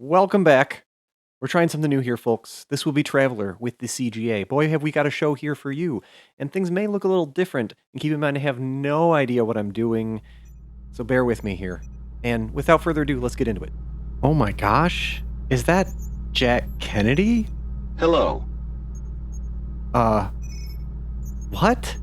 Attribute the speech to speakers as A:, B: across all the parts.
A: Welcome back. We're trying something new here, folks. This will be Traveller with the CGA. Boy, have we got a show here for you. And things may look a little different. And keep in mind, I have no idea what I'm doing. So bear with me here. And without further ado, let's get into it. Oh my gosh. Is that Jack Kennedy?
B: Hello.
A: What?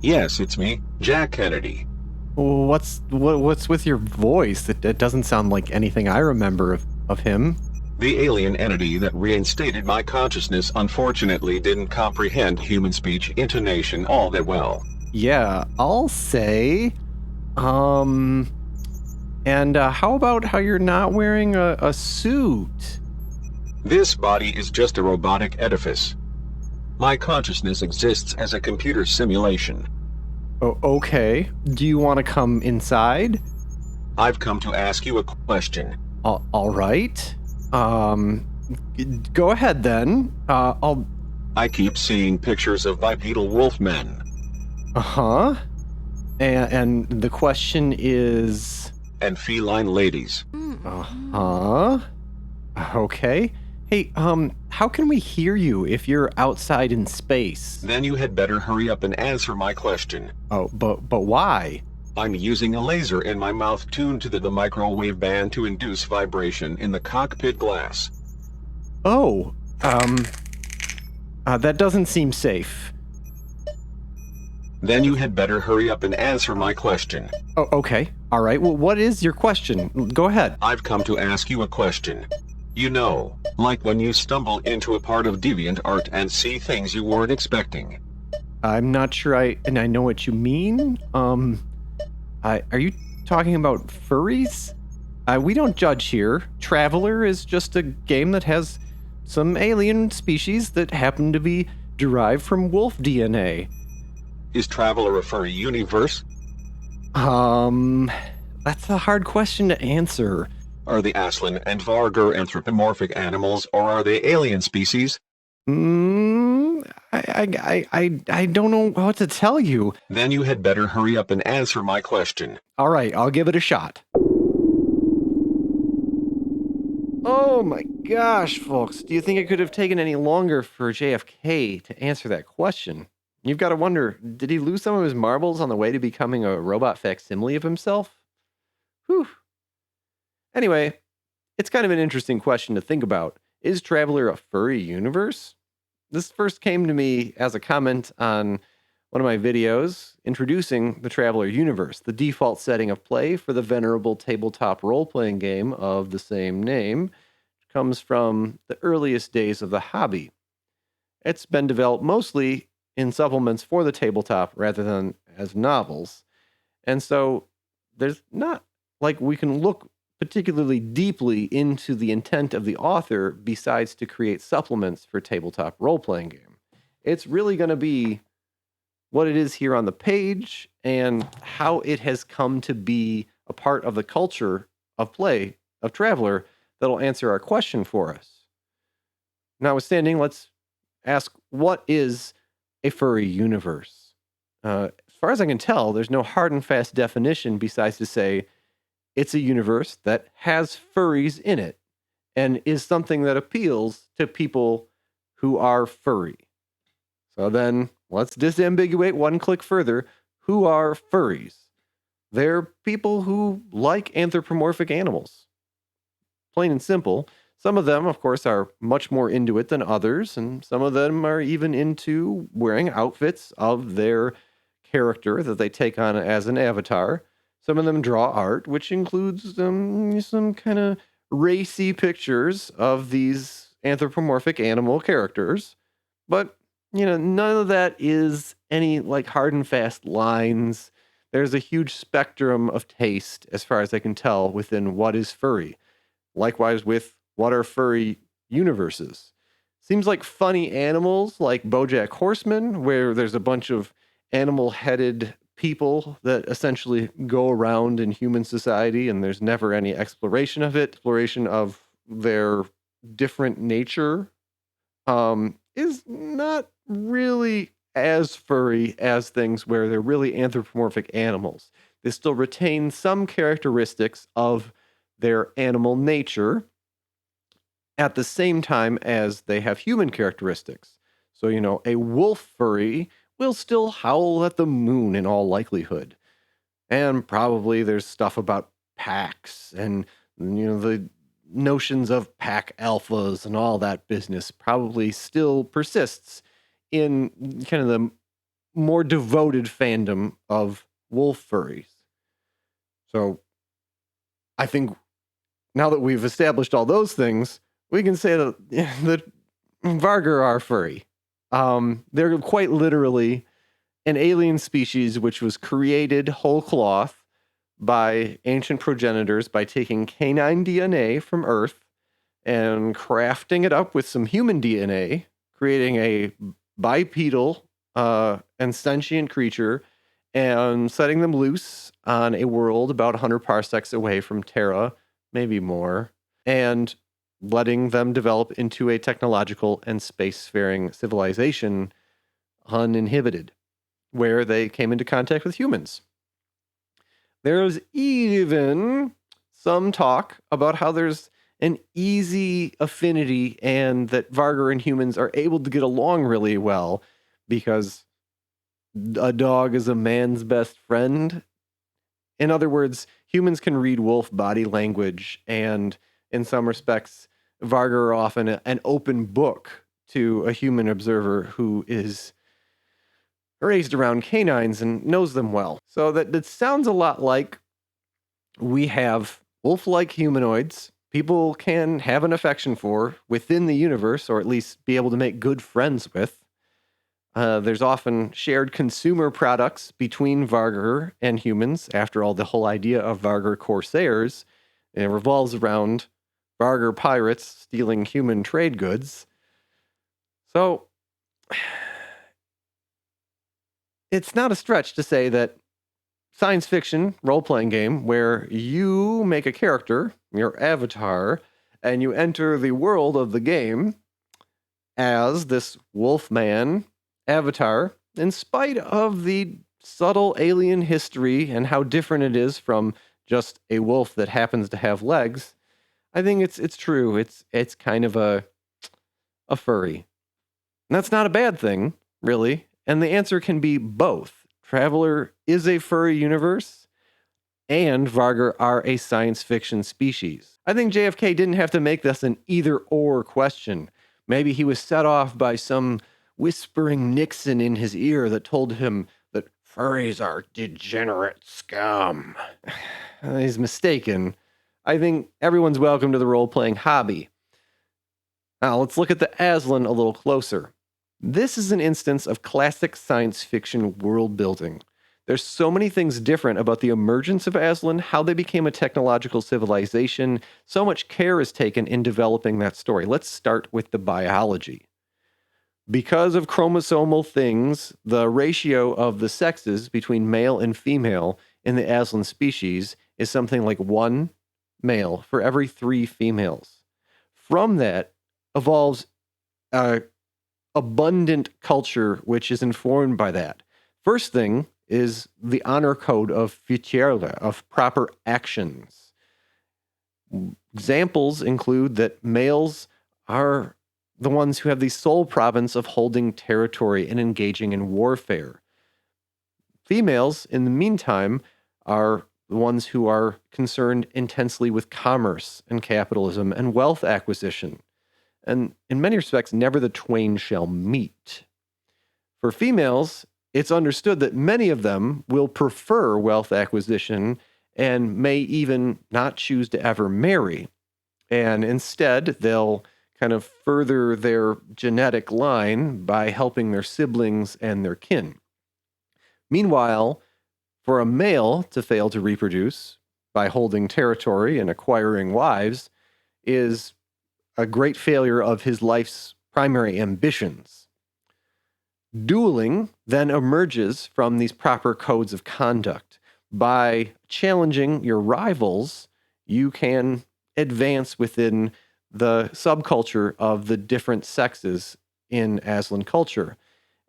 B: Yes, it's me, Jack Kennedy.
A: What's with your voice? It doesn't sound like anything I remember of him.
B: The alien entity that reinstated my consciousness unfortunately didn't comprehend human speech intonation all that well.
A: Yeah, I'll say. And how about how you're not wearing a suit?
B: This body is just a robotic edifice. My consciousness exists as a computer simulation.
A: Oh, okay. Do you want to come inside?
B: I've come to ask you a question.
A: All right. Go ahead then.
B: I keep seeing pictures of bipedal wolfmen.
A: Uh-huh. And the question is...
B: And feline ladies.
A: Uh-huh. Okay. Hey, how can we hear you if you're outside in space?
B: Then you had better hurry up and answer my question.
A: Oh, but why?
B: I'm using a laser in my mouth tuned to the microwave band to induce vibration in the cockpit glass.
A: Oh, that doesn't seem safe.
B: Then you had better hurry up and answer my question.
A: Oh, okay. All right. Well, what is your question? Go ahead.
B: I've come to ask you a question. You know, like when you stumble into a part of deviant art and see things you weren't expecting.
A: I'm not sure I know what you mean. Are you talking about furries? We don't judge here. Traveller is just a game that has some alien species that happen to be derived from wolf DNA.
B: Is Traveller a furry universe?
A: That's a hard question to answer.
B: Are the Aslan and Vargur anthropomorphic animals, or are they alien species?
A: I don't know what to tell you.
B: Then you had better hurry up and answer my question.
A: All right, I'll give it a shot. Oh my gosh, folks. Do you think it could have taken any longer for JFK to answer that question? You've got to wonder, did he lose some of his marbles on the way to becoming a robot facsimile of himself? Whew. Anyway, it's kind of an interesting question to think about. Is Traveller a furry universe? This first came to me as a comment on one of my videos introducing the Traveller universe, the default setting of play for the venerable tabletop role-playing game of the same name. It comes from the earliest days of the hobby. It's been developed mostly in supplements for the tabletop rather than as novels. And so there's not like we can look particularly deeply into the intent of the author besides to create supplements for tabletop role-playing game. It's really going to be what it is here on the page and how it has come to be a part of the culture of play of Traveller that'll answer our question for us. Notwithstanding, let's ask, what is a furry universe? As far as I can tell, there's no hard and fast definition besides to say it's a universe that has furries in it and is something that appeals to people who are furry. So then let's disambiguate one click further. Who are furries? They're people who like anthropomorphic animals. Plain and simple. Some of them, of course, are much more into it than others, and some of them are even into wearing outfits of their character that they take on as an avatar. Some of them draw art, which includes some kind of racy pictures of these anthropomorphic animal characters. But, none of that is any like hard and fast lines. There's a huge spectrum of taste, as far as I can tell, within what is furry. Likewise with what are furry universes. Seems like funny animals like BoJack Horseman, where there's a bunch of animal-headed people that essentially go around in human society and there's never any exploration of it. Exploration of their different nature is not really as furry as things where they're really anthropomorphic animals. They still retain some characteristics of their animal nature, at the same time as they have human characteristics. So, a wolf furry will still howl at the moon in all likelihood. And probably there's stuff about packs and, the notions of pack alphas and all that business probably still persists in kind of the more devoted fandom of wolf furries. So I think now that we've established all those things, we can say that Vargar are furry. They're quite literally an alien species which was created whole cloth by ancient progenitors by taking canine DNA from Earth and crafting it up with some human DNA, creating a bipedal and sentient creature, and setting them loose on a world about 100 parsecs away from Terra, maybe more, and letting them develop into a technological and spacefaring civilization uninhibited, where they came into contact with humans. There's even some talk about how there's an easy affinity and that Vargar and humans are able to get along really well because a dog is a man's best friend. In other words, humans can read wolf body language, and in some respects, Vargar are often an open book to a human observer who is raised around canines and knows them well. So that sounds a lot like we have wolf-like humanoids people can have an affection for within the universe, or at least be able to make good friends with. There's often shared consumer products between Vargar and humans. After all, the whole idea of Vargar Corsairs revolves around Vargar pirates stealing human trade goods. So it's not a stretch to say that science fiction role-playing game where you make a character, your avatar, and you enter the world of the game as this wolfman avatar, in spite of the subtle alien history and how different it is from just a wolf that happens to have legs. I think it's true. It's kind of a furry. And that's not a bad thing, really. And the answer can be both. Traveller is a furry universe, and Vargar are a science fiction species. I think JFK didn't have to make this an either-or question. Maybe he was set off by some whispering Nixon in his ear that told him that furries are degenerate scum. He's mistaken. I think everyone's welcome to the role-playing hobby. Now, let's look at the Aslan a little closer. This is an instance of classic science fiction world building. There's so many things different about the emergence of Aslan, how they became a technological civilization. So much care is taken in developing that story. Let's start with the biology. Because of chromosomal things, the ratio of the sexes between male and female in the Aslan species is something like 1 male for every 3 females. From that evolves a abundant culture which is informed by that. First thing is the honor code of Fitierla, of proper actions. Examples include that males are the ones who have the sole province of holding territory and engaging in warfare. Females, in the meantime, are the ones who are concerned intensely with commerce and capitalism and wealth acquisition. And in many respects, never the twain shall meet. For females, it's understood that many of them will prefer wealth acquisition and may even not choose to ever marry. And instead, they'll kind of further their genetic line by helping their siblings and their kin. Meanwhile, for a male to fail to reproduce by holding territory and acquiring wives is a great failure of his life's primary ambitions. Dueling then emerges from these proper codes of conduct. By challenging your rivals, you can advance within the subculture of the different sexes in Aslan culture.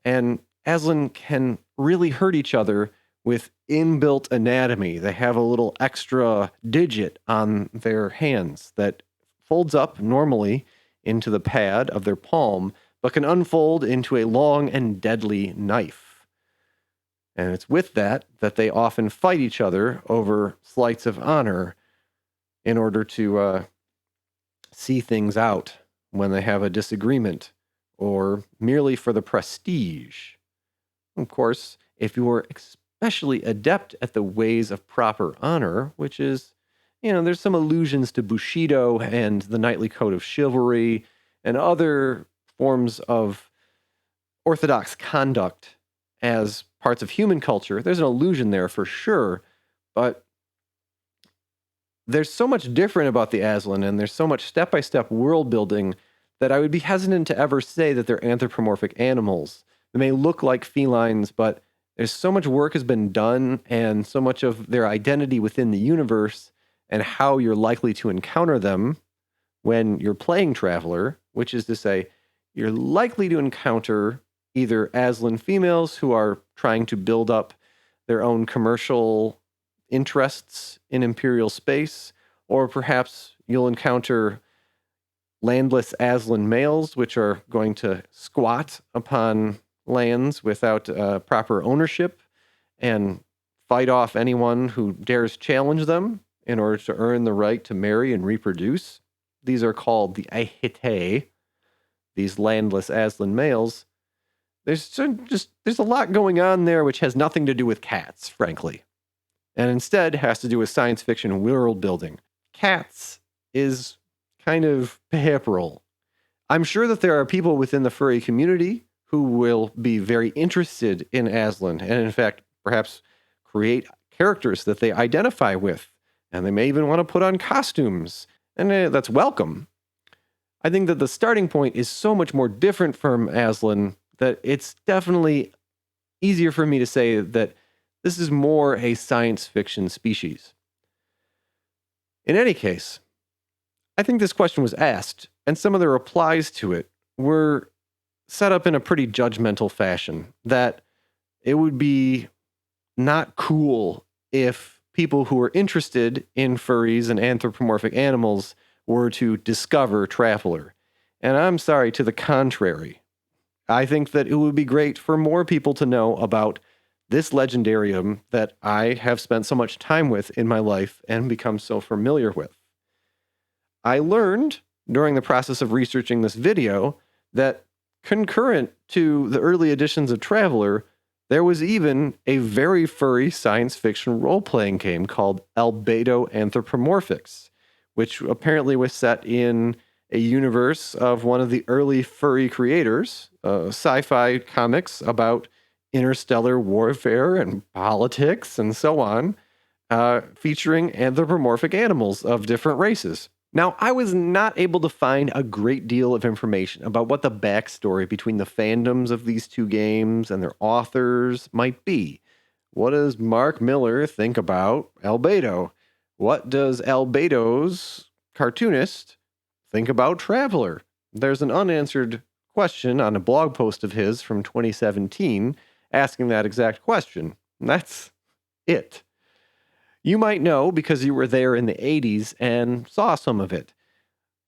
A: And Aslan can really hurt each other with inbuilt anatomy. They have a little extra digit on their hands that folds up normally into the pad of their palm, but can unfold into a long and deadly knife. And it's with that they often fight each other over slights of honor in order to see things out when they have a disagreement, or merely for the prestige. Of course, if you were especially adept at the ways of proper honor, which is, there's some allusions to Bushido and the knightly code of chivalry and other forms of orthodox conduct as parts of human culture. There's an allusion there for sure, but there's so much different about the Aslan, and there's so much step-by-step world building that I would be hesitant to ever say that they're anthropomorphic animals. They may look like felines, but there's so much work has been done, and so much of their identity within the universe and how you're likely to encounter them when you're playing Traveller, which is to say, you're likely to encounter either Aslan females who are trying to build up their own commercial interests in imperial space, or perhaps you'll encounter landless Aslan males, which are going to squat upon lands without proper ownership and fight off anyone who dares challenge them in order to earn the right to marry and reproduce. These are called the Ahite, these landless Aslan males. There's a lot going on there which has nothing to do with cats, frankly, and instead has to do with science fiction world building. Cats is kind of peripheral. I'm sure that there are people within the furry community who will be very interested in Aslan, and in fact, perhaps create characters that they identify with, and they may even want to put on costumes, and that's welcome. I think that the starting point is so much more different from Aslan that it's definitely easier for me to say that this is more a science fiction species. In any case, I think this question was asked, and some of the replies to it were set up in a pretty judgmental fashion, that it would be not cool if people who are interested in furries and anthropomorphic animals were to discover Traveller. And I'm sorry, to the contrary. I think that it would be great for more people to know about this legendarium that I have spent so much time with in my life and become so familiar with. I learned during the process of researching this video that concurrent to the early editions of Traveller, there was even a very furry science fiction role-playing game called Albedo Anthropomorphics, which apparently was set in a universe of one of the early furry creators, sci-fi comics about interstellar warfare and politics and so on, featuring anthropomorphic animals of different races. Now, I was not able to find a great deal of information about what the backstory between the fandoms of these two games and their authors might be. What does Mark Miller think about Albedo? What does Albedo's cartoonist think about Traveller? There's an unanswered question on a blog post of his from 2017 asking that exact question. And that's it. You might know because you were there in the 80s and saw some of it.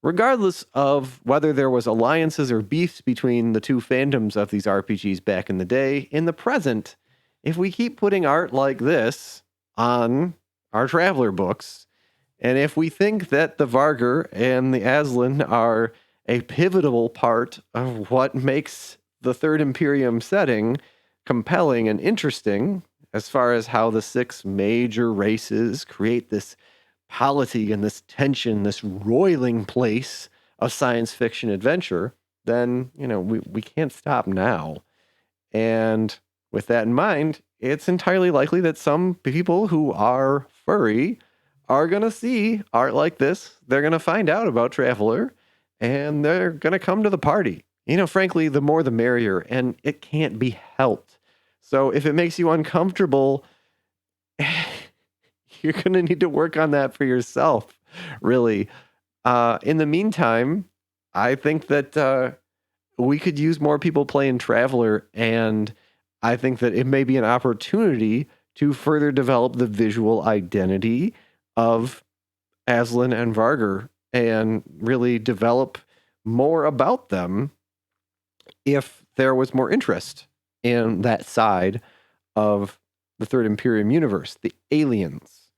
A: Regardless of whether there was alliances or beefs between the two fandoms of these RPGs back in the day, in the present, if we keep putting art like this on our Traveller books, and if we think that the Vargur and the Aslan are a pivotal part of what makes the Third Imperium setting compelling and interesting, as far as how the six major races create this polity and this tension, this roiling place of science fiction adventure, then, we can't stop now. And with that in mind, it's entirely likely that some people who are furry are going to see art like this. They're going to find out about Traveller, and they're going to come to the party. Frankly, the more the merrier, and it can't be helped. So if it makes you uncomfortable, you're going to need to work on that for yourself, really. In the meantime, I think that we could use more people playing Traveller, and I think that it may be an opportunity to further develop the visual identity of Aslan and Vargur and really develop more about them if there was more interest in that side of the Third Imperium universe, the aliens.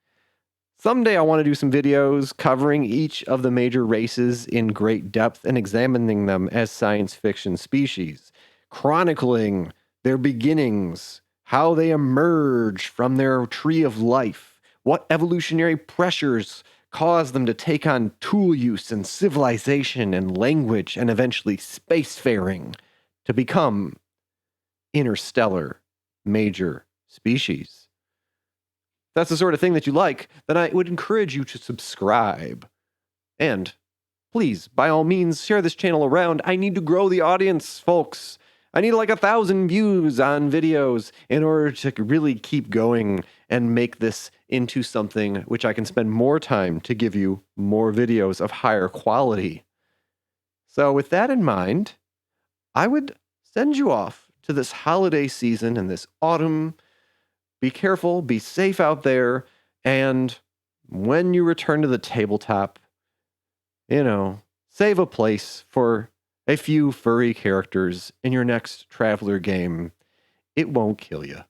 A: Someday I want to do some videos covering each of the major races in great depth and examining them as science fiction species, chronicling their beginnings, how they emerge from their tree of life, what evolutionary pressures cause them to take on tool use and civilization and language and eventually spacefaring to become interstellar major species. If that's the sort of thing that you like, then I would encourage you to subscribe. And please, by all means, share this channel around. I need to grow the audience, folks. I need like 1,000 views on videos in order to really keep going and make this into something which I can spend more time to give you more videos of higher quality. So with that in mind, I would send you off to this holiday season and this autumn. Be careful, be safe out there, and when you return to the tabletop, save a place for a few furry characters in your next Traveller game. It won't kill you.